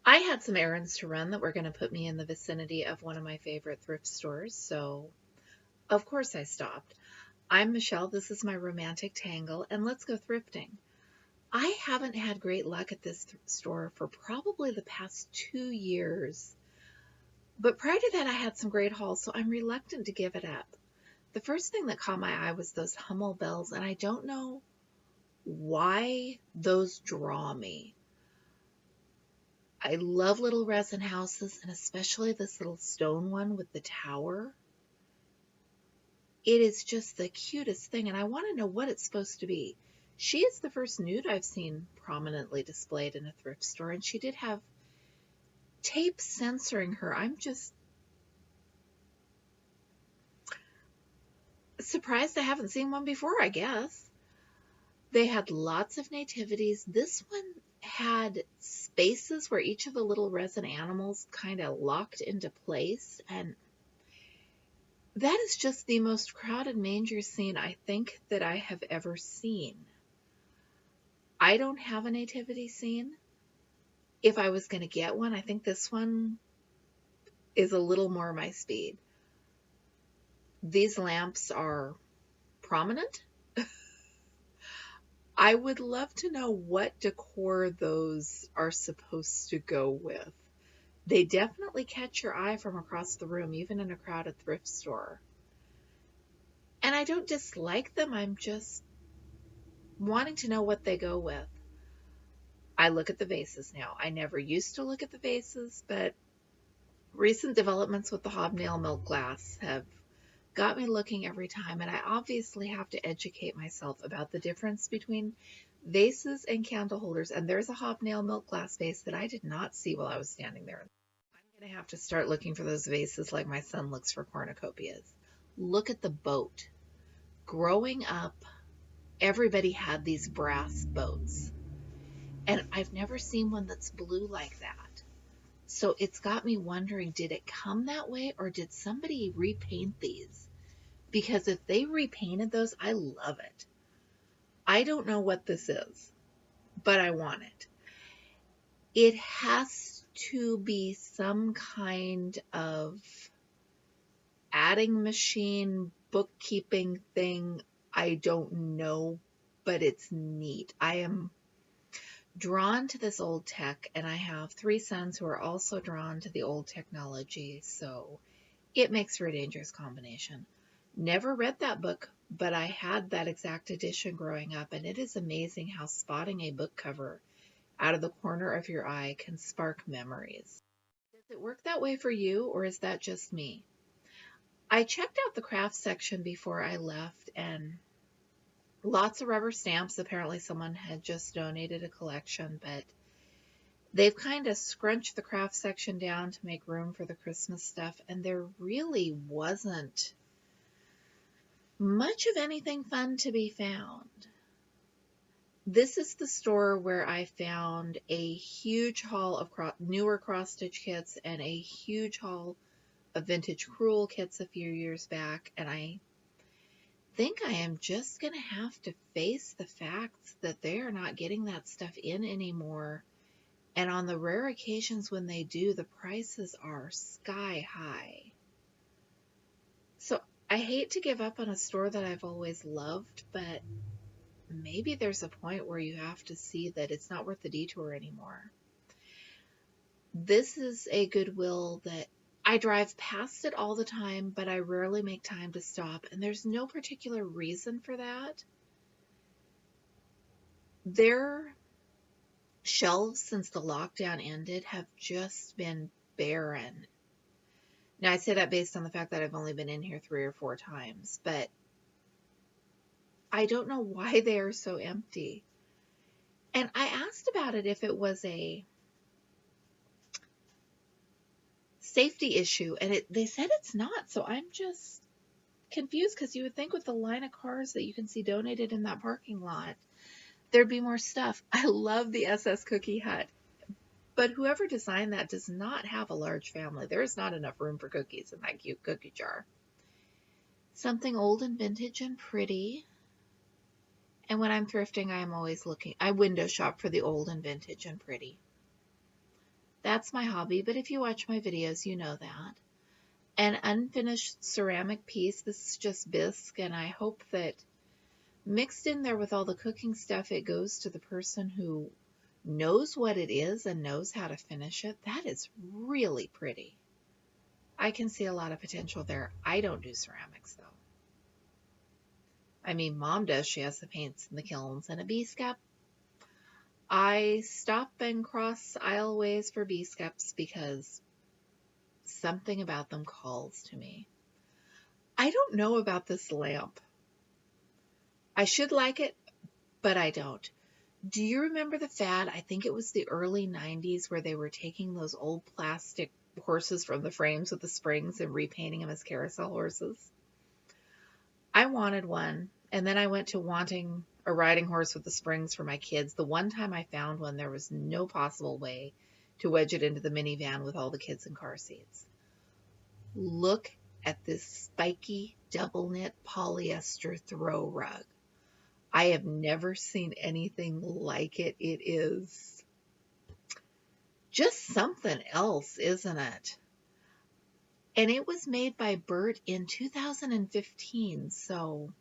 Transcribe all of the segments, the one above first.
I had some errands to run that were going to put me in the vicinity of one of my favorite thrift stores, so of course I stopped. I'm Michelle, this is my romantic tangle, and let's go thrifting. I haven't had great luck at this store for probably the past 2 years, but prior to that I had some great hauls, so I'm reluctant to give it up. The first thing that caught my eye was those Hummel Bells, and I don't know why those draw me. I love little resin houses, and especially this little stone one with the tower. It is just the cutest thing, and I want to know what it's supposed to be. She is the first nude I've seen prominently displayed in a thrift store, and she did have tape censoring her. I'm just surprised I haven't seen one before, I guess. They had lots of nativities. This one had spaces where each of the little resin animals kind of locked into place, and that is just the most crowded manger scene I think that I have ever seen. I don't have a nativity scene. If I was going to get one, I think this one is a little more my speed. These lamps are prominent. I would love to know what decor those are supposed to go with. They definitely catch your eye from across the room, even in a crowded thrift store. And I don't dislike them, I'm just wanting to know what they go with. I look at the vases now. I never used to look at the vases, but recent developments with the hobnail milk glass have got me looking every time, and I obviously have to educate myself about the difference between vases and candle holders. And there's a hobnail milk glass vase that I did not see while I was standing there. I'm going to have to start looking for those vases like my son looks for cornucopias. Look at the boat. Growing up, everybody had these brass boats, and I've never seen one that's blue like that. So it's got me wondering, did it come that way or did somebody repaint these? Because if they repainted those, I love it. I don't know what this is, but I want it. It has to be some kind of adding machine, bookkeeping thing. I don't know, but it's neat. I am drawn to this old tech, and I have 3 sons who are also drawn to the old technology, so it makes for a dangerous combination. Never read that book, but I had that exact edition growing up, and it is amazing how spotting a book cover out of the corner of your eye can spark memories. Does it work that way for you, or is that just me? I checked out the craft section before I left, and lots of rubber stamps. Apparently someone had just donated a collection, but they've kind of scrunched the craft section down to make room for the Christmas stuff, and there really wasn't much of anything fun to be found. This is the store where I found a huge haul of newer cross-stitch kits and a huge haul of vintage crewel kits a few years back, and I think I am just going to have to face the facts that they are not getting that stuff in anymore. And on the rare occasions when they do, the prices are sky high. So I hate to give up on a store that I've always loved, but maybe there's a point where you have to see that it's not worth the detour anymore. This is a Goodwill that I drive past it all the time, but I rarely make time to stop, and there's no particular reason for that. Their shelves since the lockdown ended have just been barren. Now, I say that based on the fact that I've only been in here 3 or 4 times, but I don't know why they are so empty. And I asked about it if it was a safety issue, and they said it's not, so I'm just confused, because you would think with the line of cars that you can see donated in that parking lot, there'd be more stuff. I love the SS Cookie Hut, but whoever designed that does not have a large family. There is not enough room for cookies in that cute cookie jar. Something old and vintage and pretty. And when I'm thrifting, I am always looking. I window shop for the old and vintage and pretty. That's my hobby, but if you watch my videos, you know that. An unfinished ceramic piece. This is just bisque, and I hope that mixed in there with all the cooking stuff, it goes to the person who knows what it is and knows how to finish it. That is really pretty. I can see a lot of potential there. I don't do ceramics, though. I mean, Mom does. She has the paints and the kilns and a biscup. I stop and cross aisleways for biscups because something about them calls to me. I don't know about this lamp. I should like it, but I don't. Do you remember the fad? I think it was the early 90s where they were taking those old plastic horses from the frames with the springs and repainting them as carousel horses. I wanted one, and then I went to wanting a riding horse with the springs for my kids. The one time I found one, there was no possible way to wedge it into the minivan with all the kids in car seats. Look at this spiky double knit polyester throw rug. I have never seen anything like it. It is just something else, isn't it? And it was made by Bert in 2015, so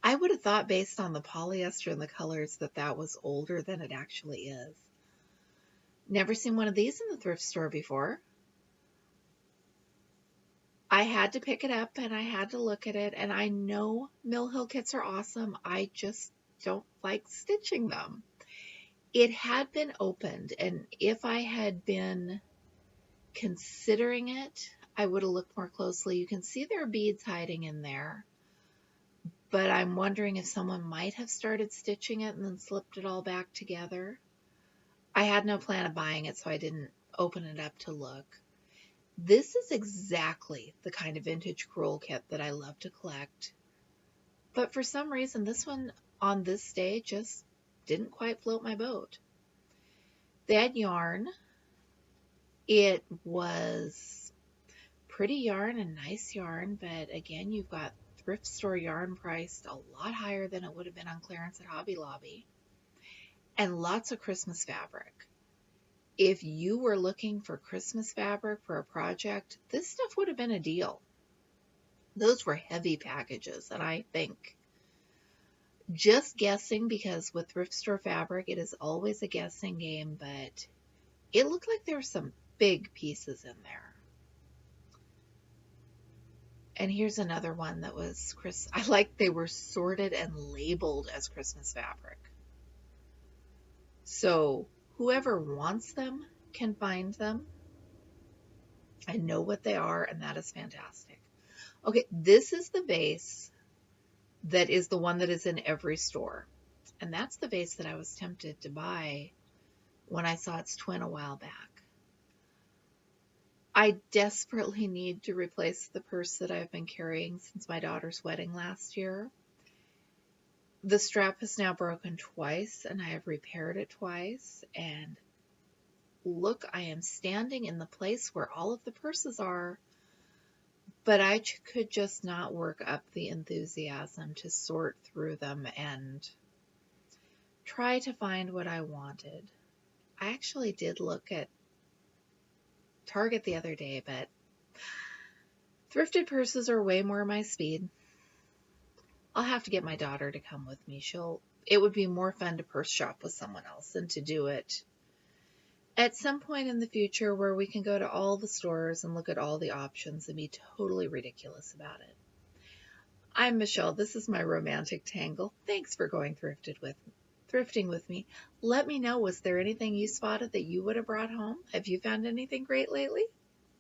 I would have thought based on the polyester and the colors that that was older than it actually is. Never seen one of these in the thrift store before. I had to pick it up and I had to look at it, and I know Mill Hill kits are awesome. I just don't like stitching them. It had been opened, and if I had been considering it, I would have looked more closely. You can see there are beads hiding in there, but I'm wondering if someone might have started stitching it and then slipped it all back together. I had no plan of buying it, so I didn't open it up to look. This is exactly the kind of vintage crewel kit that I love to collect, but for some reason this one on this day just didn't quite float my boat. They had yarn. It was pretty yarn and nice yarn, but again, you've got thrift store yarn priced a lot higher than it would have been on clearance at Hobby Lobby, and lots of Christmas fabric. If you were looking for Christmas fabric for a project, this stuff would have been a deal. Those were heavy packages, and I think, just guessing, because with thrift store fabric, it is always a guessing game, but it looked like there were some big pieces in there. And here's another one that was I like they were sorted and labeled as Christmas fabric. So whoever wants them can find them. I know what they are, and that is fantastic. Okay, this is the vase that is the one that is in every store. And that's the vase that I was tempted to buy when I saw its twin a while back. I desperately need to replace the purse that I've been carrying since my daughter's wedding last year. The strap has now broken twice, and I have repaired it twice. And look, I am standing in the place where all of the purses are, but I could just not work up the enthusiasm to sort through them and try to find what I wanted. I actually did look at Target the other day, but thrifted purses are way more my speed. I'll have to get my daughter to come with me. It would be more fun to purse shop with someone else than to do it at some point in the future where we can go to all the stores and look at all the options and be totally ridiculous about it. I'm Michelle. This is my romantic tangle. Thanks for going thrifting with me. Let me know, was there anything you spotted that you would have brought home? Have you found anything great lately?